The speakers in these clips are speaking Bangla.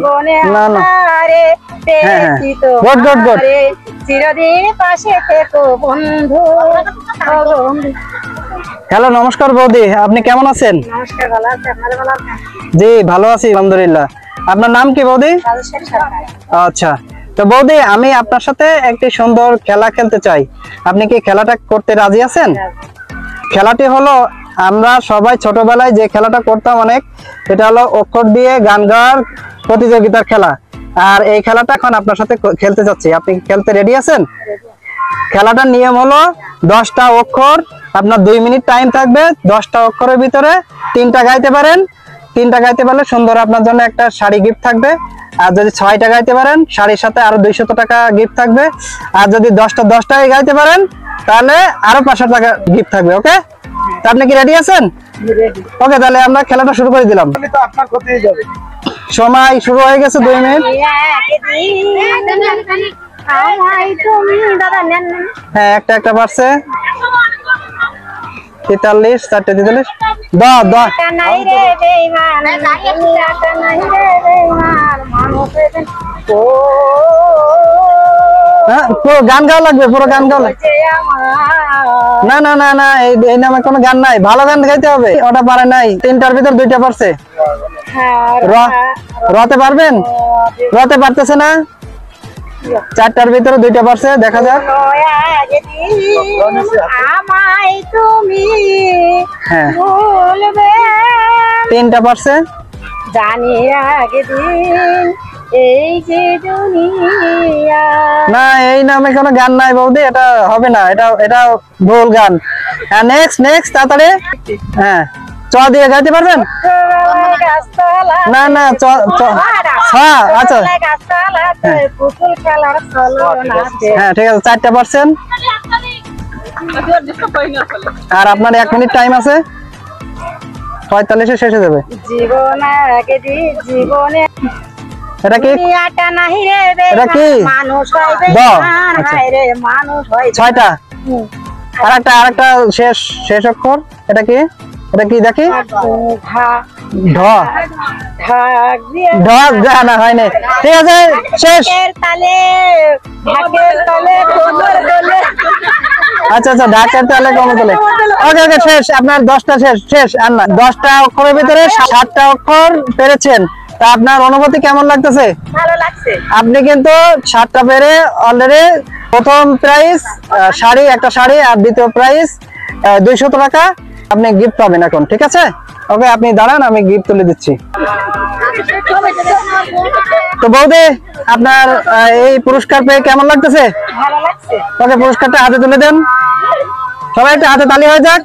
না না গুড গুড গুড চিরদিন পাশে থেকো বন্ধু। হ্যালো নমস্কার বৌদি, আপনি কেমন আছেন? নমস্কার, ভালো আছেন? আপনারা ভালো আছেন? জি ভালো আছি আলহামদুলিল্লাহ। আপনার নাম কি বৌদি? রাজেশ্বরী সরকার। আচ্ছা, তো বৌদি আমি আপনার সাথে একটি সুন্দর খেলা খেলতে চাই, আপনি কি খেলাটা করতে রাজি আছেন? খেলাটি হলো, আমরা সবাই ছোটবেলায় যে খেলাটা করতাম অনেক, এটা হলো অক্ষর দিয়ে গান গাওয়ার প্রতিযোগিতার খেলা। আর এই খেলাটা এখন আপনার সাথে খেলতে যাচ্ছি, আপনি খেলতে রেডি আছেন? খেলাটার নিয়ম হলো 10টা অক্ষর, আপনার 2 মিনিট টাইম থাকবে। 10টা অক্ষরের ভিতরে 3টা গাইতে পারেন, 3টা গাইতে পারলে সুন্দর আপনার জন্য একটা শাড়ি গিফট থাকবে। আর যদি 6টা গাইতে পারেন, শাড়ির সাথে আরো 200 টাকা গিফট থাকবে। আর যদি 10টাই গাইতে পারেন, তাহলে আরো 500 টাকা গিফট থাকবে। ওকে, তো আপনি কি রেডি আছেন? ওকে, তাহলে আমরা খেলাটা শুরু করে দিলাম। সময় শুরু হয়ে গেছে, 2 মিনিট। হ্যাঁ, একটা পারছে। 43, 4টে 43, 10। পুরো গান গাওয়া লাগবে, পুরো গান গাওয়া লাগবে। না না না না, এই নামে কোনো গান নাই, ভালো গান গাইতে হবে। ওটা পারে নাই, 3টার ভিতর 2টা পারছে। রতে পারবেন? রতে পারতেছে না, 4টার ভিতরে 2টা পারছে। দেখা যাক। হ্যাঁ, 3টা পারছে। জানি আগে দিন এই যে দুনিয়া। না, এই নামে কোনো গান নাই বৌদি, এটা হবে না, এটা ভুল গান। হ্যাঁ, নেক্সট তাড়াতাড়ি। হ্যাঁ, চ দিয়ে গাইতে পারবেন? না না, চ। আচ্ছা, হ্যাঁ ঠিক আছে, 4টা পারছেন। আর আপনার 1 মিনিট টাইম আছে, 45-এ শেষ হয়ে যাবে। জীবনে এটা কি? এটা কি? মানুষ 6টা। আরেকটা শেষ অক্ষর, এটা কি? এটা কি দেখি? ঢ। না হয়নি, ঠিক আছে, শেষ। আচ্ছা, ঢাকের তালে কমে তোলে। ওকে, শেষ। আপনার 10টা শেষ। আর না, 10টা অক্ষরের ভিতরে 7টা অক্ষর পেরেছেন। তা আপনার অনুভূতি কেমন লাগতেছে? ভালো লাগছে। আপনি কিন্তু 7টা পেরে অলরেডি প্রথম প্রাইজ একটা শাড়ি, আর দ্বিতীয় প্রাইজ 200 টাকা আপনি গিফট পাবেন এখন। ঠিক আছে, ওকে, আপনি দাঁড়ান, আমি গিফট তুলে দিচ্ছি। তো বৌদি, আপনার এই পুরস্কার পেয়ে কেমন লাগতেছে? ভালো লাগছে। ওকে, পুরস্কারটা হাতে তুলে দেন। সবাই একটা হাতে তালি হয়ে যাক।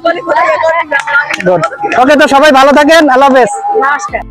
ওকে, তো সবাই ভালো থাকেন, আল্লাহ হাফেজ। নমস্কার।